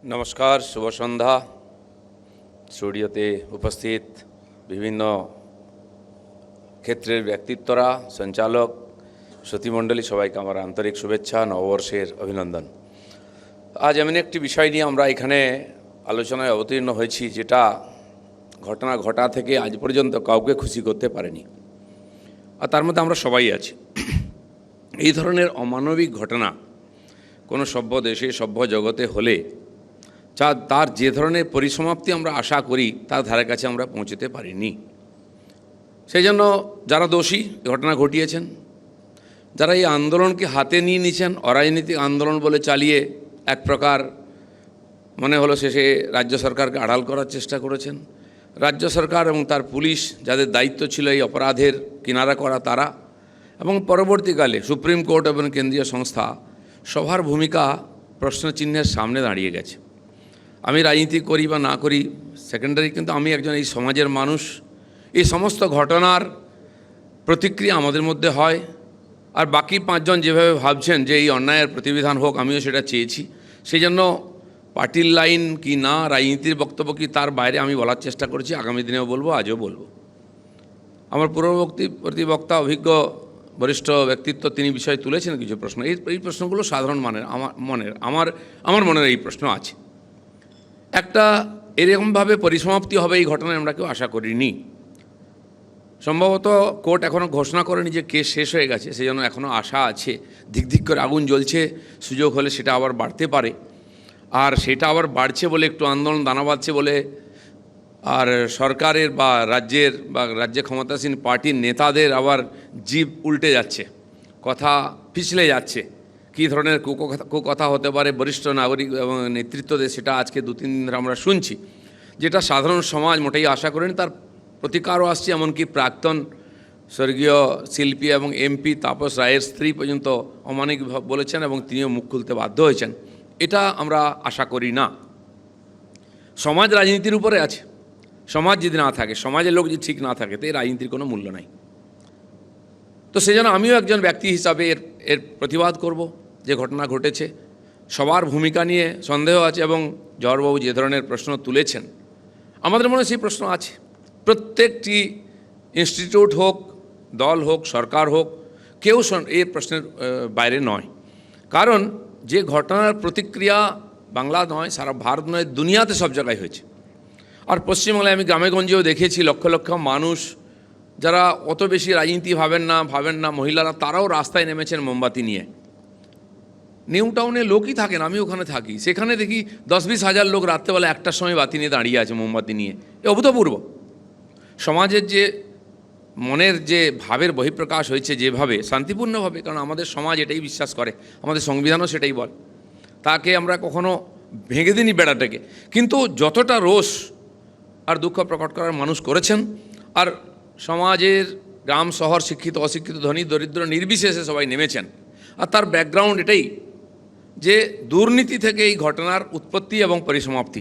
নমস্কার, শুভ সন্ধ্যা। স্টুডিওতে উপস্থিত বিভিন্ন ক্ষেত্রের ব্যক্তিত্বরা, সঞ্চালক, শ্রোতৃমণ্ডলী, সবাইকে আমার আন্তরিক শুভেচ্ছা, নববর্ষের অভিনন্দন। আজ এমন একটি বিষয় নিয়ে আমরা এখানে আলোচনায় অবতীর্ণ হয়েছি, যেটা ঘটনা ঘটা থেকে আজ পর্যন্ত কাউকে খুশি করতে পারেনি, আর তার মধ্যে আমরা সবাই আছি। এই ধরনের অমানবিক ঘটনা কোনো সভ্য দেশে, সভ্য জগতে হলে তার যে ধরনের পরিসমাপ্তি আমরা আশা করি, তার ধারে কাছে আমরা পৌঁছতে পারিনি। সেই জন্য যারা দোষী, ঘটনা ঘটিয়েছেন, যারা এই আন্দোলনকে হাতে নিয়ে নিয়েছেন, অরাজনৈতিক আন্দোলন বলে চালিয়ে এক প্রকার মনে হলো শেষে রাজ্য সরকারকে আড়াল করার চেষ্টা করেছেন, রাজ্য সরকার এবং তার পুলিশ, যাদের দায়িত্ব ছিল এই অপরাধের কিনারা করা, তারা, এবং পরবর্তীকালে সুপ্রিম কোর্ট এবং কেন্দ্রীয় সংস্থা, সবার ভূমিকা প্রশ্নচিহ্নের সামনে দাঁড়িয়ে গেছে। আমি রাজনীতি করি বা না করি সেকেন্ডারি, কিন্তু আমি একজন এই সমাজের মানুষ। এই সমস্ত ঘটনার প্রতিক্রিয়া আমাদের মধ্যে হয়, আর বাকি পাঁচজন যেভাবে ভাবছেন যে এই অন্যায়ের প্রতিবিধান হোক, আমিও সেটা চেয়েছি। সেই জন্য পার্টির লাইন কি না, রাজনীতির বক্তব্য কি, তার বাইরে আমি বলার চেষ্টা করেছি, আগামী দিনেও বলবো, আজও বলবো। আমার প্রতিবক্তা, অভিজ্ঞ বরিষ্ঠ ব্যক্তিত্ব, তিনি বিষয় তুলেছেন কিছু প্রশ্ন। এই প্রশ্নগুলো সাধারণ আমার মনের এই প্রশ্ন আছে। একটা এরকমভাবে পরিসমাপ্তি হবে এই ঘটনায় আমরা কেউ আশা করিনি। সম্ভবত কোর্ট এখনও ঘোষণা করেনি যে কেস শেষ হয়ে গেছে, সেই জন্য এখনও আশা আছে। ধিক ধিক করে আগুন জ্বলছে, সুযোগ হলে সেটা আবার বাড়তে পারে। আর সেটা আবার বাড়ছে বলে, একটু আন্দোলন দানা বাঁধছে বলে, আর সরকারের বা রাজ্যে ক্ষমতাসীন পার্টির নেতাদের আবার জিভ উল্টে যাচ্ছে, কথা পিছলে যাচ্ছে। কী ধরনের কুকথা হতে পারে বরিষ্ঠ নাগরিক এবং নেতৃত্বদের, সেটা আজকে 2-3 দিন ধরে আমরা শুনছি, যেটা সাধারণ সমাজ মোটেই আশা করেনি। তার প্রতিকারও আসছে, এমনকি প্রাক্তন স্বর্গীয় শিল্পী এবং এমপি তাপস রায়ের স্ত্রী পর্যন্ত অমানিক বলেছেন, এবং তিনিও মুখ খুলতে বাধ্য হয়েছেন। এটা আমরা আশা করি না। সমাজ রাজনীতির উপরে আছে। সমাজ যদি না থাকে, সমাজের লোক যদি ঠিক না থাকে, তো এই রাজনীতির কোনো মূল্য নাই। তো সেই জন্য আমিও একজন ব্যক্তি হিসাবে এর প্রতিবাদ করব। যে ঘটনা ঘটেছে, সবার ভূমিকা নিয়ে সন্দেহ আছে, এবং জওহরবাবু যে ধরনের প্রশ্ন তুলেছেন, আমাদের মনে সেই প্রশ্ন আছে। প্রত্যেকটি ইনস্টিটিউট হোক, দল হোক, সরকার হোক, কেউ এই প্রশ্নের বাইরে নয়। কারণ যে ঘটনার প্রতিক্রিয়া বাংলা নয়, সারা ভারত নয়, দুনিয়াতে সব জায়গায় হয়েছে। আর পশ্চিমবাংলায় আমি গ্রামেগঞ্জেও দেখেছি লক্ষ লক্ষ মানুষ, যারা অত বেশি রাজনীতি ভাবেন না, মহিলারা, তারাও রাস্তায় নেমেছেন মোমবাতি নিয়ে। নিউ টাউনে লোকই থাকেন, আমি ওখানে থাকি, সেখানে দেখি 10-20 হাজার লোক রাত্রেবেলা 1টার সময় বাতি নিয়ে দাঁড়িয়ে আছে, মোমবাতি নিয়ে। এ অভূতপূর্ব। সমাজের যে মনের যে ভাবের বহিঃপ্রকাশ হয়েছে, যেভাবে শান্তিপূর্ণভাবে, কারণ আমাদের সমাজ এটাই বিশ্বাস করে, আমাদের সংবিধানও সেটাই বলে, তাকে আমরা কখনো ভেঙে দিইনি বেড়াটাকে। কিন্তু যতটা রোষ আর দুঃখ প্রকট করার মানুষ করেছেন, আর সমাজের গ্রাম শহর, শিক্ষিত অশিক্ষিত, ধনী দরিদ্র নির্বিশেষে সবাই নেমেছেন। আর তার ব্যাকগ্রাউন্ড এটাই যে দুর্নীতি থেকে এই ঘটনার উৎপত্তি এবং পরিসমাপ্তি।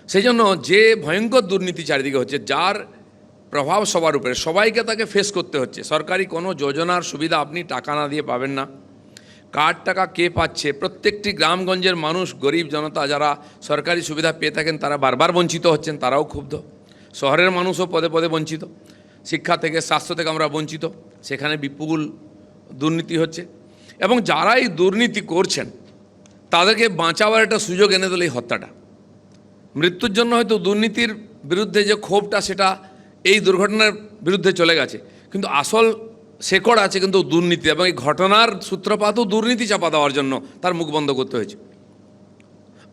সেই জন্য যে ভয়ঙ্কর দুর্নীতি চারিদিকে হচ্ছে, যার প্রভাব সবার উপরে, সবাইকে তাকে ফেস করতে হচ্ছে। সরকারি কোনো যোজনার সুবিধা আপনি টাকা না দিয়ে পাবেন না। কার টাকা কে পাচ্ছে, প্রত্যেকটি গ্রামগঞ্জের মানুষ, গরিব জনতা যারা সরকারি সুবিধা পেয়ে থাকেন, তারা বারবার বঞ্চিত হচ্ছেন, তারাও ক্ষুব্ধ। শহরের মানুষও পদে পদে বঞ্চিত, শিক্ষা থেকে, স্বাস্থ্য থেকে আমরা বঞ্চিত, সেখানে বিপুল দুর্নীতি হচ্ছে। এবং যারা এই দুর্নীতি করছেন, তাদেরকে বাঁচাবার একটা সুযোগ এনে দিল এই হত্যাটা। মৃত্যুর জন্য হয়তো দুর্নীতির বিরুদ্ধে যে ক্ষোভটা, সেটা এই দুর্ঘটনার বিরুদ্ধে চলে গেছে, কিন্তু আসল শেকড় আছে কিন্তু দুর্নীতি, এবং এই ঘটনার সূত্রপাতও দুর্নীতি চাপা দেওয়ার জন্য তার মুখ বন্ধ করতে হয়েছে।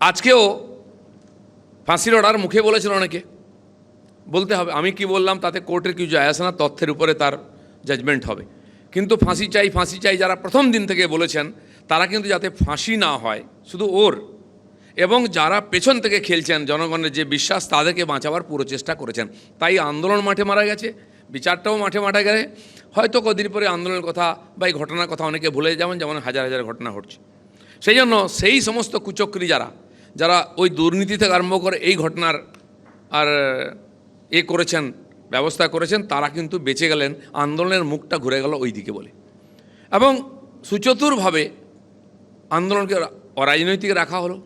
আজকেও ফাঁসির অর্ডার মুখে বলেছিল অনেকে, বলতে হবে, আমি কি বললাম তাতে কোর্টের কিছু যায় আসে না, তথ্যের উপরে তার জাজমেন্ট হবে। কিন্তু ফাঁসি চাই যারা প্রথম দিন থেকে বলেছেন, তারা কিন্তু যাতে ফাঁসি না হয় শুধু ওর, এবং যারা পেছন থেকে খেলছেন জনগণের যে বিশ্বাস, তাদেরকে বাঁচাবার পুরো চেষ্টা করেছেন। তাই আন্দোলন মাঠে মারা গেছে, বিচারটাও মাঠে গেলে, হয়তো কদিন পরে আন্দোলনের কথা বা এই ঘটনার কথা অনেকে ভুলে যাবেন, যেমন হাজার হাজার ঘটনা ঘটছে। সেই জন্য সেই সমস্ত কুচক্রী যারা ওই দুর্নীতি থেকে আরম্ভ করে এই ঘটনার আর করেছেন, ব্যবস্থা করেছেন, তারা কিন্তু বেঁচে গেলেন। আন্দোলনের মুখটা ঘুরে গেল ওই দিকে বলে, এবং সুচতুরভাবে আন্দোলনকে অরাজনৈতিক রাখা হলো।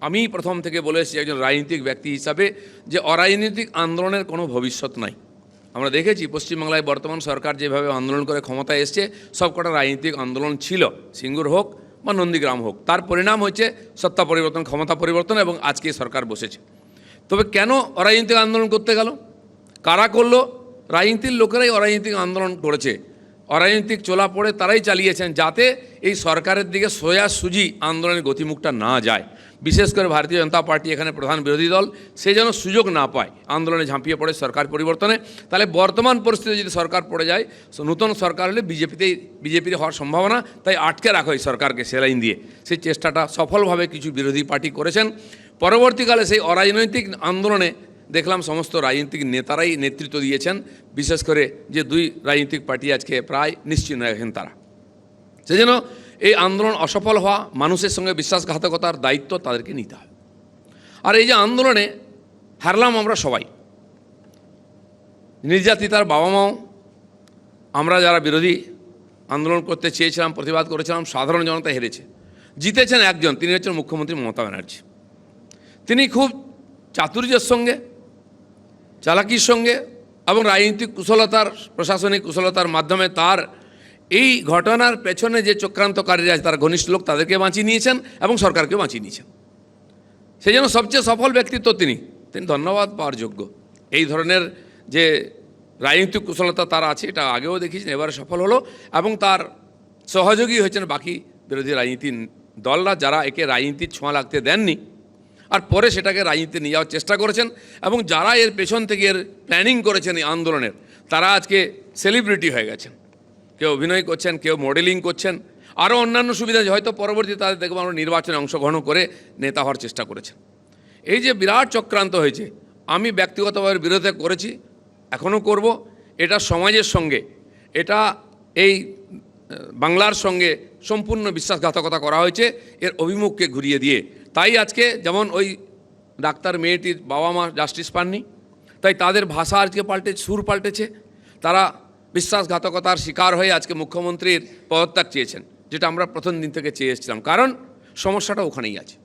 আমি প্রথম থেকে বলে এসেছি একজন রাজনৈতিক ব্যক্তি হিসাবে যে অরাজনৈতিক আন্দোলনের কোনো ভবিষ্যৎ নাই। আমরা দেখেছি পশ্চিমবাংলায় বর্তমান সরকার যেভাবে আন্দোলন করে ক্ষমতায় এসছে, সবকটা রাজনৈতিক আন্দোলন ছিল, সিঙ্গুর হোক বা নন্দীগ্রাম হোক, তার পরিণাম হচ্ছে সত্তা পরিবর্তন, ক্ষমতা পরিবর্তন এবং আজকে সরকার বসেছে। তবে কেন অরাজনৈতিক আন্দোলন করতে গেল, কারা করলো? রাজনীতির লোকেরাই অরাজনৈতিক আন্দোলন করেছে, অরাজনৈতিক চোলা পড়ে তারাই চালিয়েছেন, যাতে এই সরকারের দিকে সোজাসুজি আন্দোলনের গতিমুখটা না যায়। বিশেষ করে ভারতীয় জনতা পার্টি এখানে প্রধান বিরোধী দল, সে যেন সুযোগ না পায় আন্দোলনে ঝাঁপিয়ে পড়ে সরকার পরিবর্তনে। তাহলে বর্তমান পরিস্থিতিতে যদি সরকার পড়ে যায়, নূতন সরকার হলে বিজেপির হওয়ার সম্ভাবনা, তাই আটকে রাখো এই সরকারকে সেলাইন দিয়ে। সেই চেষ্টাটা সফলভাবে কিছু বিরোধী পার্টি করেছেন। পরবর্তীকালে সেই অরাজনৈতিক আন্দোলনে দেখলাম সমস্ত রাজনৈতিক নেতারাই নেতৃত্ব দিয়েছেন, বিশেষ করে যে দুই রাজনৈতিক পার্টি আজকে প্রায় নিশ্চিন্ন হয়ে গেছেন তারা। সেজন্য এই আন্দোলন অসফল হওয়া, মানুষের সঙ্গে বিশ্বাসঘাতকতার দায়িত্ব তাদেরকে নিতে হবে। আর এই যে আন্দোলনে হারলাম আমরা সবাই, নির্যাতিতার বাবা মাও, আমরা যারা বিরোধী আন্দোলন করতে চেয়েছিলাম, প্রতিবাদ করেছিলাম, সাধারণ জনতা হেরেছে। জিতেছেন একজন, তিনি হচ্ছেন মুখ্যমন্ত্রী মমতা ব্যানার্জি। তিনি খুব চাতুর্যের সঙ্গে, চালাকির সঙ্গে এবং রাজনৈতিক কুশলতার, প্রশাসনিক কুশলতার মাধ্যমে তার এই ঘটনার পেছনে যে চক্রান্তকারীরা আছে, তার ঘনিষ্ঠ লোক, তাদেরকে বাঁচিয়ে নিয়েছেন এবং সরকারকেও বাঁচিয়ে নিয়েছেন। সেই জন্য সবচেয়ে সফল ব্যক্তিত্ব তিনি ধন্যবাদ পাওয়ার যোগ্য। এই ধরনের যে রাজনৈতিক কুশলতা তার আছে, এটা আগেও দেখিয়েছেন, এবারে সফল হলো। এবং তার সহযোগী হয়েছেন বাকি বিরোধী রাজনীতির দলরা, যারা একে রাজনীতির ছোঁয়া লাগতে দেননি আর পরে সেটাকে রাজনীতিতে নিয়ে যাওয়ার চেষ্টা করেছেন। এবং যারা এর পেছন থেকে এর প্ল্যানিং করেছেন এই আন্দোলনের, তারা আজকে সেলিব্রিটি হয়ে গেছেন। কেউ অভিনয় করছেন, কেউ মডেলিং করছেন, আরও অন্যান্য সুবিধা হয়তো পরবর্তীতে তাদের দেখবো আমরা নির্বাচনে অংশগ্রহণ করে নেতা হওয়ার চেষ্টা করেছেন। এই যে বিরাট চক্রান্ত হয়েছে, আমি ব্যক্তিগতভাবে বিরোধিতা করেছি, এখনও করব। এটা সমাজের সঙ্গে, এটা এই বাংলার সঙ্গে সম্পূর্ণ বিশ্বাসঘাতকতা করা হয়েছে এর অভিমুখকে ঘুরিয়ে দিয়ে। তাই আজকে যেমন ওই ডাক্তার মেয়েটির বাবা মা জাস্টিস পাননি, তাই তাদের ভাষা আজকে সুর পাল্টেছে। তারা বিশ্বাসঘাতকতার শিকার হয়ে আজকে মুখ্যমন্ত্রীর পদত্যাগ চেয়েছেন, যেটা আমরা প্রথম দিন থেকে চেয়ে এসেছিলাম। কারণ সমস্যাটা ওখানেই আছে,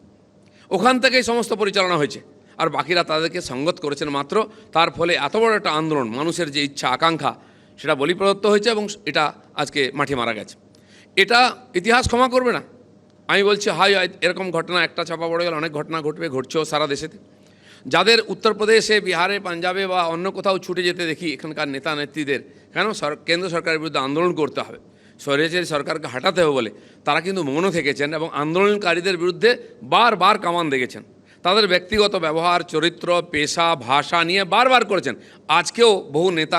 ওখান থেকেই সমস্ত পরিচালনা হয়েছে, আর বাকিরা তাদেরকে সঙ্গত করেছেন মাত্র। তার ফলে এত বড় একটা আন্দোলন, মানুষের যে ইচ্ছা আকাঙ্ক্ষা, সেটা বলিপ্রদত্ত হয়েছে এবং এটা আজকে মাঠে মারা গেছে। এটা ইতিহাস ক্ষমা করবে না। আমি বলছি, এরকম ঘটনা একটা চাপা পড়ে গেলে অনেক ঘটনা ঘটবে, ঘটছেও সারা দেশেতে। যাদের উত্তরপ্রদেশে, বিহারে, পাঞ্জাবে বা অন্য কোথাও ছুটে যেতে দেখি এখানকার নেতা নেত্রীদের, কেন কেন্দ্র সরকারের বিরুদ্ধে আন্দোলন করতে হবে, স্বৈরাচারী সরকারকে হাঁটাতে হবে বলে, তারা কিন্তু মৌন থেকেছেন এবং আন্দোলনকারীদের বিরুদ্ধে বারবার কামান দেখেছেন। তাদের ব্যক্তিগত ব্যবহার, চরিত্র, পেশা, ভাষা নিয়ে বারবার করেছেন। আজকেও বহু নেতা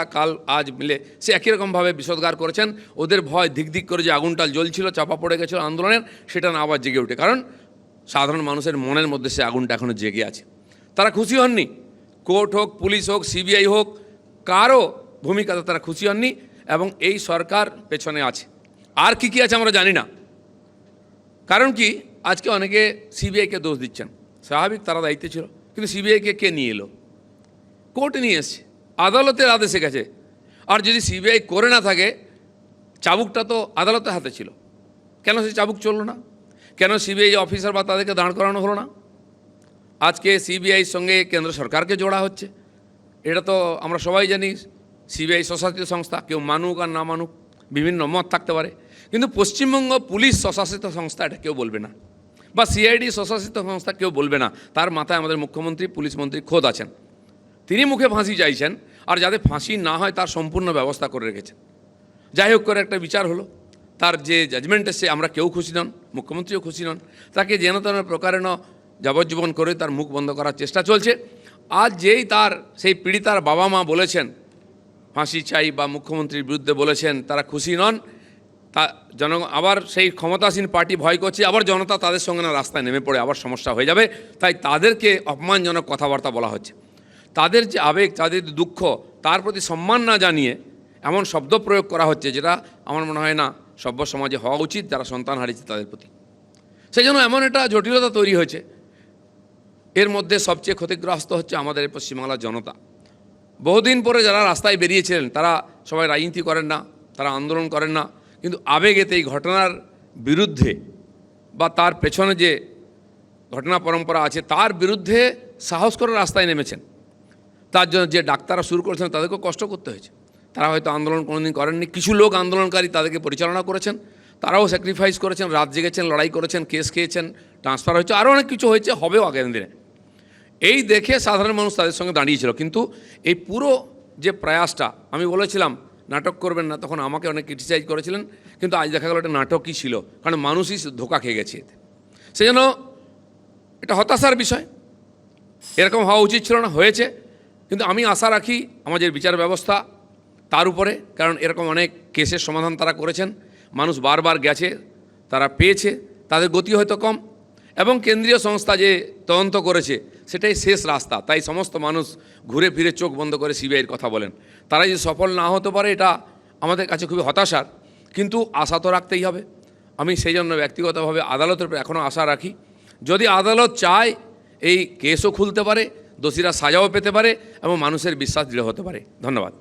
আজ মিলে সে একই রকমভাবে বিষোদ্গার করেছেন। ওদের ভয় দিক করে যে আগুনটা জ্বলছিল, চাপা পড়ে গেছিল আন্দোলনের, সেটা না আবার জেগে ওঠে। কারণ সাধারণ মানুষের মনের মধ্যে সে আগুনটা এখনও জেগে আছে। তারা খুশি হননি, কোর্ট হোক, পুলিশ হোক, সিবিআই হোক, কারও ভূমিকাতে তারা খুশি হননি এবং এই সরকার পেছনে আছে। আর কি আছে আমরা জানি না। কারণ কি, আজকে অনেকে সিবিআইকে দোষ দিচ্ছেন, স্বাভাবিক, তারা দায়িত্বে ছিল, কিন্তু সিবিআইকে কে নিয়ে এলো? কোর্টে নিয়ে এসছে, আদালতের আদেশে গেছে। আর যদি সিবিআই করে না থাকে, চাবুকটা তো আদালতের হাতে ছিল, কেন সে চাবুক চললো না? কেন সিবিআই অফিসার বা তাদেরকে দাঁড় করানো হলো না? আজকে সিবিআইয়ের সঙ্গে কেন্দ্র সরকারকে জোড়া হচ্ছে। এটা তো আমরা সবাই জানি, সিবিআই স্বশাসিত সংস্থা, কেউ মানুক আর না মানুক, বিভিন্ন মত থাকতে পারে, কিন্তু পশ্চিমবঙ্গ পুলিশ স্বশাসিত সংস্থা এটা কেউ বলবে না, বা সিআইডি স্বশাসিত সংস্থা কেউ বলবে না। তার মাথায় আমাদের মুখ্যমন্ত্রী, পুলিশ মন্ত্রী খোদ আছেন, তিনি মুখে ফাঁসি চাইছেন, আর যাতে ফাঁসি না হয় তার সম্পূর্ণ ব্যবস্থা করে রেখেছেন। যাই হোক করে একটা বিচার হলো, তার যে জাজমেন্ট এসছে আমরা কেউ খুশি নন, মুখ্যমন্ত্রীও খুশি নন। তাকে যেন তেন প্রকারেণ যাবজ্জীবন করে তার মুখ বন্ধ করার চেষ্টা চলছে। আজ যেই তার সেই পীড়িতার বাবা মা বলেছেন ফাঁসি চাই বা মুখ্যমন্ত্রীর বিরুদ্ধে বলেছেন, তারা খুশি নন। তা আবার সেই ক্ষমতাসীন পার্টি ভয় করছে, আবার জনতা তাদের সঙ্গে না রাস্তায় নেমে পড়ে আবার সমস্যা হয়ে যাবে, তাই তাদেরকে অপমানজনক কথাবার্তা বলা হচ্ছে। তাদের যে আবেগ, তাদের দুঃখ, তার প্রতি সম্মান না জানিয়ে এমন শব্দ প্রয়োগ করা হচ্ছে, যেটা আমার মনে হয় না সভ্য সমাজে হওয়া উচিত যারা সন্তান হারিয়েছে তাদের প্রতি। সেই জন্য এমন একটা জটিলতা তৈরি হয়েছে। এর মধ্যে সবচেয়ে ক্ষতিগ্রস্ত হচ্ছে আমাদের পশ্চিমবাংলার জনতা। বহুদিন পরে যারা রাস্তায় বেরিয়েছিলেন, তারা সবাই রাজনীতি করেন না, তারা আন্দোলন করেন না, কিন্তু আবেগেতে এই ঘটনার বিরুদ্ধে বা তার পেছনে যে ঘটনা পরম্পরা আছে, তার বিরুদ্ধে সাহস করে রাস্তায় নেমেছেন। তার জন্য যে ডাক্তাররা শুরু করেছেন তাদেরকেও কষ্ট করতে হয়েছে। তারা হয়তো আন্দোলন কোনোদিন করেননি, কিছু লোক আন্দোলনকারী তাদেরকে পরিচালনা করেছেন, তারাও স্যাক্রিফাইস করেছেন, রাত জেগেছেন, লড়াই করেছেন, কেস খেয়েছেন, ট্রান্সফার হয়েছে, আরও অনেক কিছু হয়েছে, হবেও আগামী দিনে। এই দেখে সাধারণ মানুষ তাদের সঙ্গে দাঁড়িয়েছিল। কিন্তু এই পুরো যে প্রয়াসটা, আমি বলেছিলাম নাটক করবেন না, তখন আমাকে অনেক ক্রিটিসাইজ করেছিলেন, কিন্তু আজ দেখা গেল এটা নাটকই ছিল, কারণ মানুষই ধোঁকা খেয়ে গেছে এতে। সেজন্য এটা হতাশার বিষয়, এরকম হওয়া উচিত ছিল না, হয়েছে। কিন্তু আমি আশা রাখি আমাদের বিচার ব্যবস্থা তার উপরে, কারণ এরকম অনেক কেসের সমাধান তারা করেছেন, মানুষ বারবার গেছে, তারা পেয়েছে, তাদের গতি হয়তো কম, এবং কেন্দ্রীয় সংস্থা যে তদন্ত করেছে সেটাই শেষ রাস্তা। তাই সমস্ত মানুষ ঘুরে ফিরে চোখ বন্ধ করে সিবিআইয়ের কথা বলেন। তারা যদি সফল না হতে পারে এটা আমাদের কাছে খুবই হতাশার, কিন্তু আশা তো রাখতেই হবে। আমি সেই জন্য ব্যক্তিগতভাবে আদালতের উপর এখনও আশা রাখি। যদি আদালত চায় এই কেসও খুলতে পারে, দোষীরা সাজাও পেতে পারে এবং মানুষের বিশ্বাস দৃঢ় হতে পারে। ধন্যবাদ।